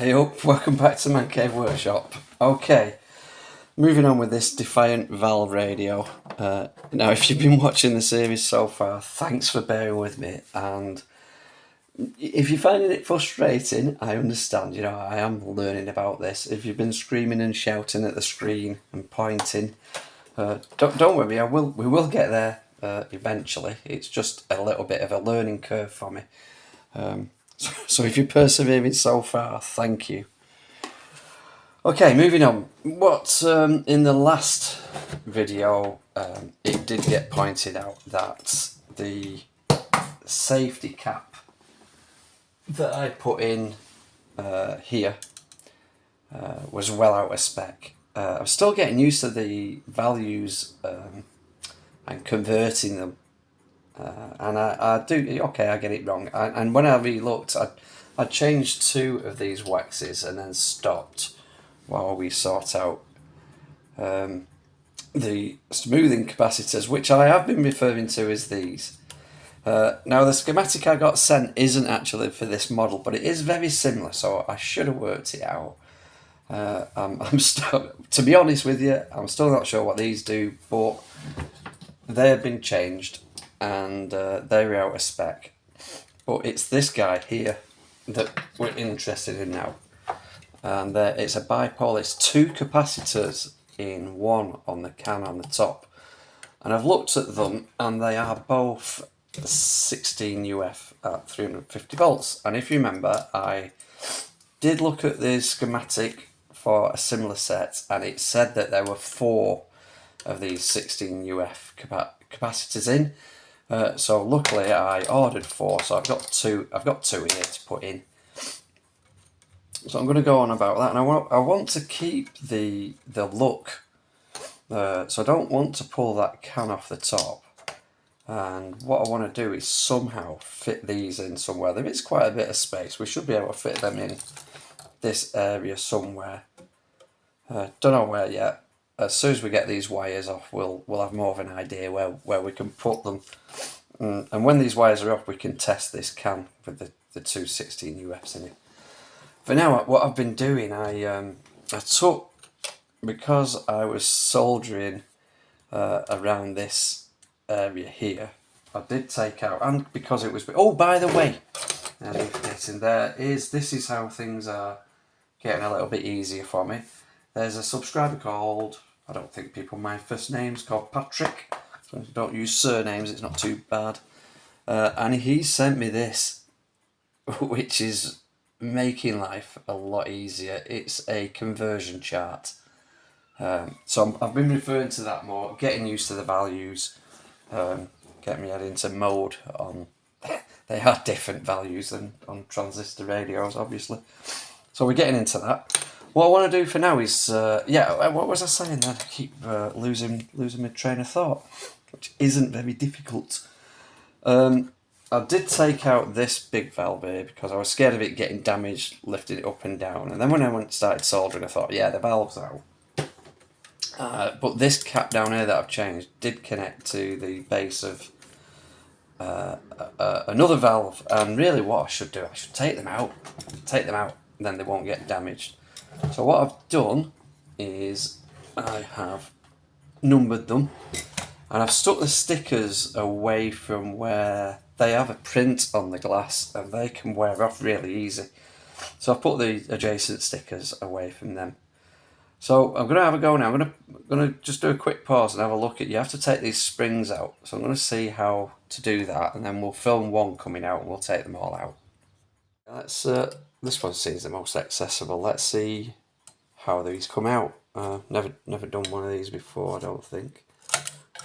Hey up, welcome back to Man Cave Workshop. Okay, moving on with this Defiant valve radio. Now, if you've been watching the series so far, thanks for bearing with me. And if you're finding it frustrating, I understand. You know, I am learning about this. If you've been screaming and shouting at the screen and pointing, don't worry. We will get there eventually. It's just a little bit of a learning curve for me. So if you're persevering so far, thank you. Okay, moving on. What in the last video, it did get pointed out that the safety cap that I put in here was well out of spec. I'm still getting used to the values and converting them. And I do, okay, I get it wrong. And when I re-looked, I changed 2 of these waxes and then stopped while we sort out the smoothing capacitors, which I have been referring to as these. Now, the schematic I got sent isn't actually for this model, but it is very similar, so I should have worked it out. I'm still, to be honest with you, I'm still not sure what these do, but they have been changed. And they're out of spec. But it's this guy here that we're interested in now. And it's a bipolar. It's 2 capacitors in one on the can on the top. And I've looked at them and they are both 16 UF at 350 volts. And if you remember, I did look at the schematic for a similar set and it said that there were 4 of these 16 UF capacitors in. So luckily I ordered 4, so I've got 2 here to put in. So I'm going to go on about that, and I want to keep the look. So I don't want to pull that can off the top. And what I want to do is somehow fit these in somewhere. There is quite a bit of space. We should be able to fit them in this area somewhere. Don't know where yet. As soon as we get these wires off, we'll have more of an idea where we can put them. And when these wires are off, we can test this can with the 2 16 UFs in it. For now, what I've been doing, I took, because I was soldering around this area here, I did take out, and because it was, oh, by the way, this is how things are getting a little bit easier for me. There's a subscriber called, I don't think people mind first names, called Patrick. So don't use surnames, it's not too bad. And he sent me this, which is making life a lot easier. It's a conversion chart. So I've been referring to that more, getting used to the values, getting me head into mode on, they are different values than on transistor radios, obviously. So we're getting into that. What I want to do for now is, what was I saying then? I keep losing my train of thought, which isn't very difficult. I did take out this big valve here because I was scared of it getting damaged, lifting it up and down. And then when I started soldering, I thought, yeah, the valve's out. But this cap down here that I've changed did connect to the base of another valve. And really what I should do, I should take them out, and then they won't get damaged. So what I've done is I have numbered them and I've stuck the stickers away from where they have a print on the glass and they can wear off really easy. So I've put the adjacent stickers away from them. So I'm going to have a go now. I'm going to just do a quick pause and have a look at, you have to take these springs out. So I'm going to see how to do that and then we'll film one coming out and we'll take them all out. Let's this one seems the most accessible. Let's see how these come out. Never done one of these before, I don't think.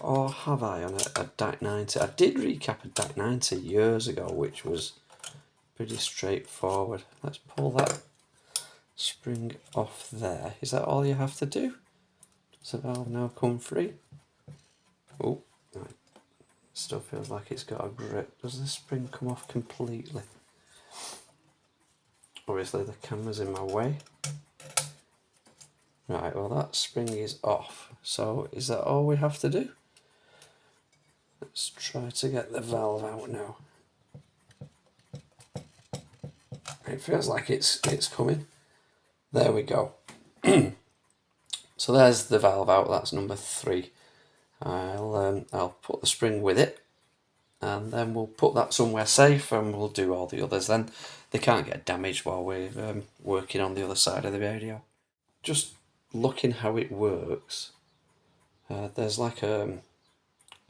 Or have I on a DAC 90? I did recap a DAC 90 years ago, which was pretty straightforward. Let's pull that spring off there. Is that all you have to do? Does the valve now come free? Oh, right. Still feels like it's got a grip. Does the spring come off completely? Obviously the camera's in my way. Right, well that spring is off. So is that all we have to do? Let's try to get the valve out now. It feels like it's coming. There we go. So there's the valve out, that's number 3. I'll put the spring with it, and then we'll put that somewhere safe, and we'll do all the others. Then they can't get damaged while we're working on the other side of the radio. Just looking how it works, there's like a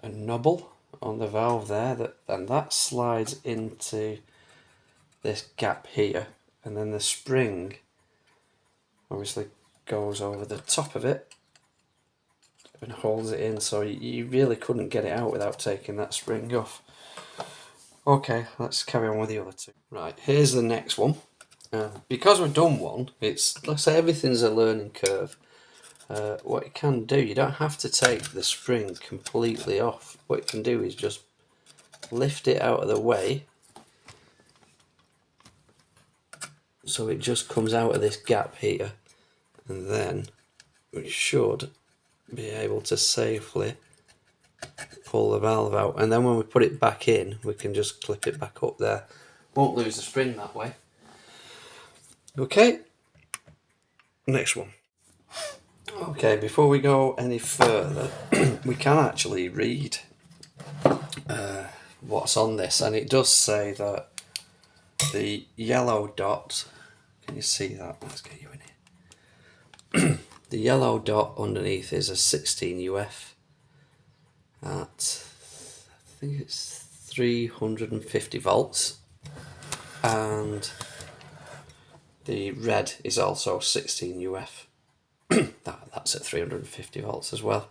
knobble on the valve there, and that slides into this gap here, and then the spring obviously goes over the top of it and holds it in, so you really couldn't get it out without taking that spring off. Okay, let's carry on with the other 2. Right, here's the next one. Because we've done one, it's, let's say, everything's a learning curve. What you can do, you don't have to take the spring completely off. What you can do is just lift it out of the way, so it just comes out of this gap here, and then we should be able to safely pull the valve out, and then when we put it back in we can just clip it back up there. Won't lose the spring that way. Okay, next one. Okay, before we go any further, we can actually read what's on this, and it does say that the yellow dot, can you see that? Let's get you in here. The yellow dot underneath is a 16 UF at, I think it's 350 volts, and the red is also 16 UF. That's at 350 volts as well.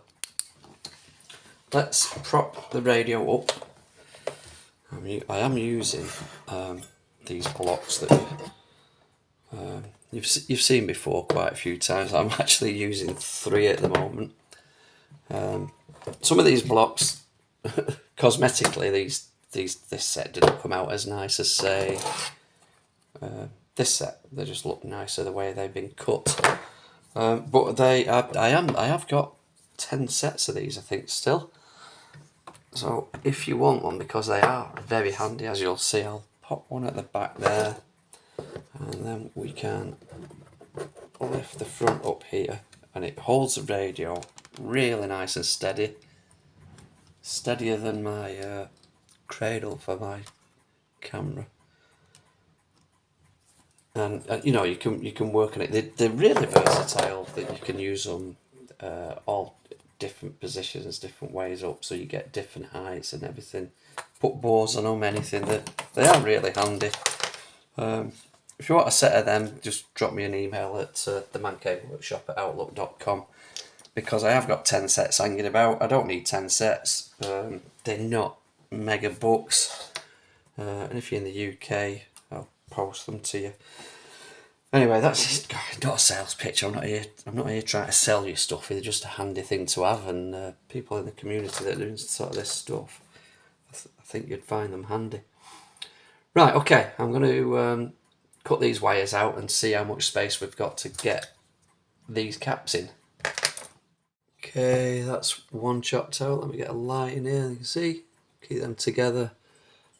Let's prop the radio up. I am using these blocks that you've seen before quite a few times. I'm actually using 3 at the moment. Some of these blocks, cosmetically, this set didn't come out as nice as, say, this set. They just look nicer the way they've been cut. But I have got 10 sets of these, I think, still. So if you want one, because they are very handy, as you'll see, I'll pop one at the back there, and then we can lift the front up here, and it holds the radio really nice and steady, steadier than my cradle for my camera. And you know, you can work on it. They're really versatile. That you can use them all different positions, different ways up, so you get different heights and everything. Put bows on them, anything. They are really handy. If you want a set of them, just drop me an email at themancave.workshop@outlook.com, because I have got 10 sets hanging about. I don't need 10 sets. They're not mega bucks, and if you're in the UK, I'll post them to you. Anyway, that's just not a sales pitch. I'm not here trying to sell you stuff. It's just a handy thing to have, and people in the community that are doing sort of this stuff, I think you'd find them handy. Right, okay, I'm going to cut these wires out and see how much space we've got to get these caps in. Okay, that's one chopped out. Let me get a light in here. You can see, keep them together,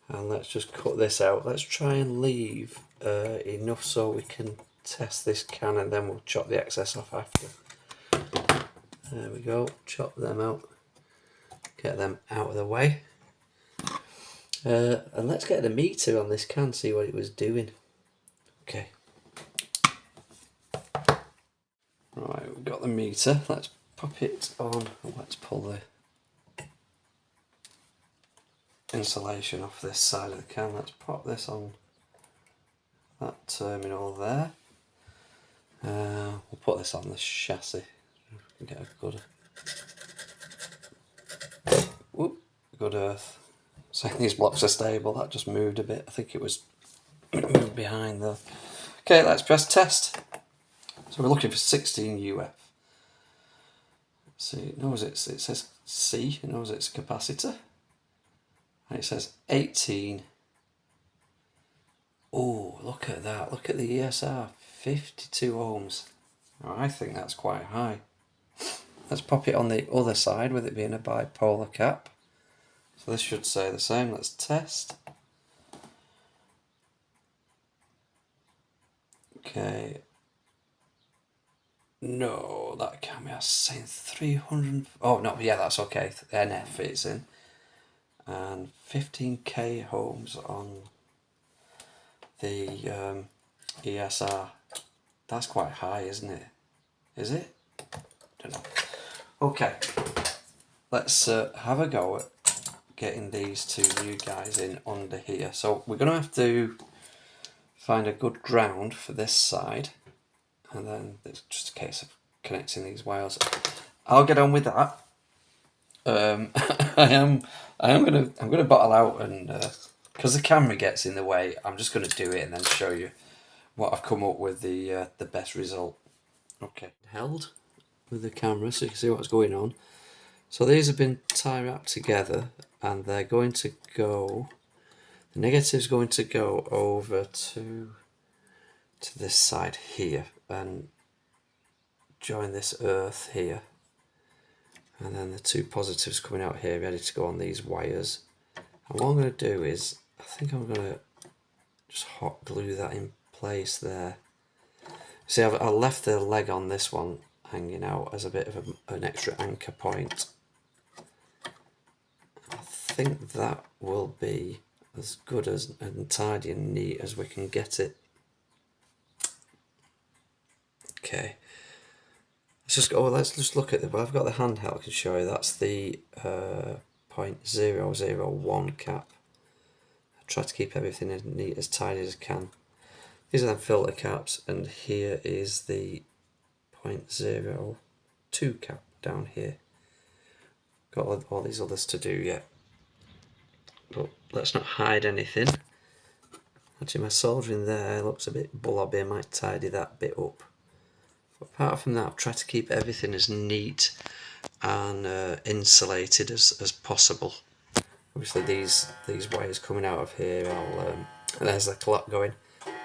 and let's just cut this out. Let's try and leave enough so we can test this can, and then we'll chop the excess off after. There we go, chop them out, get them out of the way, and let's get the meter on this can, see what it was doing. Okay, right, we've got the meter. Let's pop it on, let's pull the insulation off this side of the can. Let's pop this on that terminal there. We'll put this on the chassis. Get a good earth. So these blocks are stable. That just moved a bit. I think it was moved behind though. Okay, let's press test. So we're looking for 16 UF. See, it knows it says C. It knows it's a capacitor. And it says 18. Oh, look at that. Look at the ESR. 52 ohms. Oh, I think that's quite high. Let's pop it on the other side with it being a bipolar cap. So this should say the same. Let's test. Okay. No, that can't be. I was saying 300. Oh no, yeah, that's okay. NF it's in, and 15k homes on the ESR. That's quite high, isn't it? Is it? Don't know. Okay, let's have a go at getting these two new guys in under here. So we're going to have to find a good ground for this side, and then it's just a case of connecting these wires. I'll get on with that. I'm gonna bottle out, and because the camera gets in the way, I'm just gonna do it and then show you what I've come up with the best result. Okay, held with the camera so you can see what's going on. So these have been tie wrapped together, and they're going to go. The negative's going to go over to this side here and join this earth here, and then the two positives coming out here ready to go on these wires. And what I'm going to do is, I think I'm going to just hot glue that in place there. See, I left the leg on this one hanging out as a bit of an extra anchor point. I think that will be as good as and tidy and neat as we can get it. Okay, let's just look at I've got the handheld I can show you. That's the 0.001 cap. I try to keep everything as neat, as tidy as I can. These are the filter caps, and here is the 0.02 cap down here. Got all these others to do yet, but let's not hide anything. Actually, my soldering there looks a bit blobby. I might tidy that bit up. But apart from that, I've tried to keep everything as neat and insulated as possible. Obviously, these wires coming out of here, there's the clock going.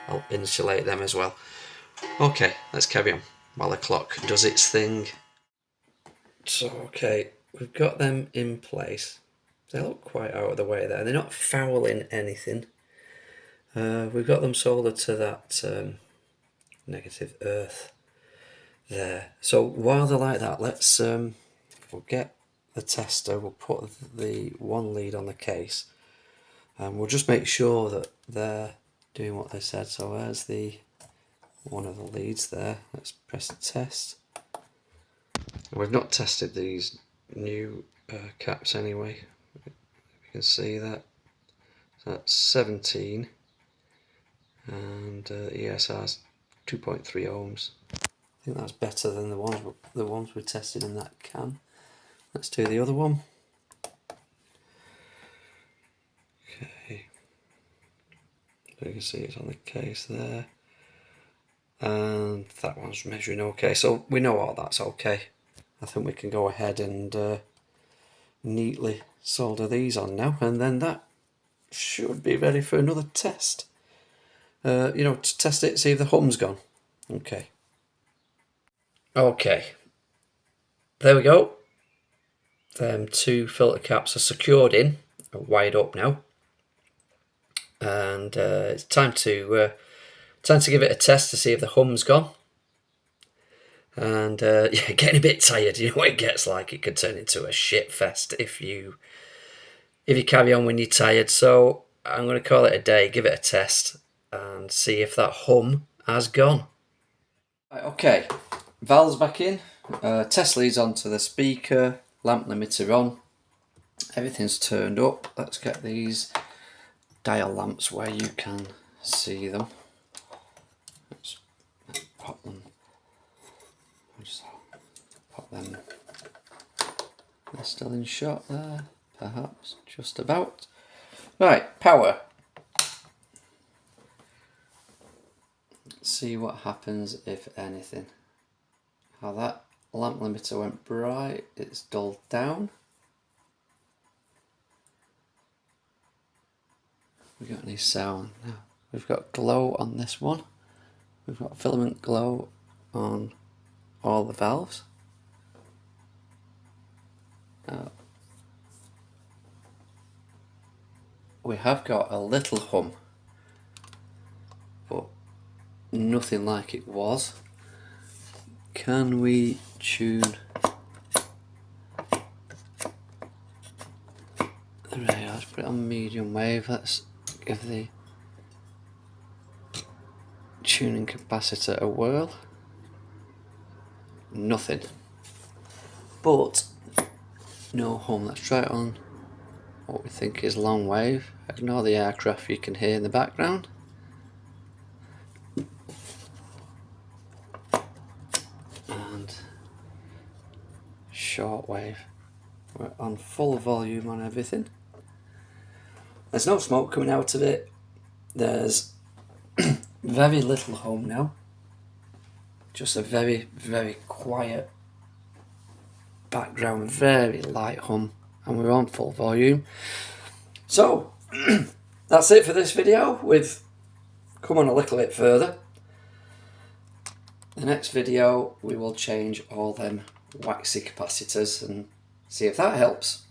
I'll insulate them as well. Okay, let's carry on while the clock does its thing. So, okay, we've got them in place. They look quite out of the way there. They're not fouling anything. We've got them soldered to that negative earth there. So while they're like that, let's we'll get the tester. We'll put the one lead on the case, and we'll just make sure that they're doing what they said. So there's the one of the leads there. Let's press test. We've not tested these new caps anyway. You can see that. So that's 17, and ESR's 2.3 ohms. I think that's better than the ones we tested in that can. Let's do the other one. Okay, so you can see it's on the case there, and that one's measuring okay. So we know all that's okay. I think we can go ahead and neatly solder these on now, and then that should be ready for another test. To test it, see if the hum's gone. Okay. Okay. There we go. Them two filter caps are secured in, are wired up now, and it's time to give it a test to see if the hum's gone. And yeah, getting a bit tired. You know what it gets like. It could turn into a shit fest if you carry on when you're tired. So I'm going to call it a day, give it a test, and see if that hum has gone. Right, okay, valves back in. Test leads onto the speaker. Lamp limiter on. Everything's turned up. Let's get these dial lamps where you can see them. Let's pop them. I'll just pop them. They're still in shot there, perhaps, just about. Right, power. Let's see what happens if anything. How that lamp limiter went bright, it's dulled down. We got any sound? No. We've got glow on this one. We've got filament glow on all the valves. We have got a little hum, but nothing like it was. Can we tune the radio? Let's put it on medium wave. Let's give the tuning capacitor a whirl. Nothing. But no hum. Let's try it on what we think is long wave. Ignore the aircraft you can hear in the background. And short wave. We're on full volume on everything. There's no smoke coming out of it. There's very little hum now. Just a very, very quiet background, very light hum, and we're on full volume. So that's it for this video. We've come on a little bit further. The next video we will change all them waxy capacitors and see if that helps.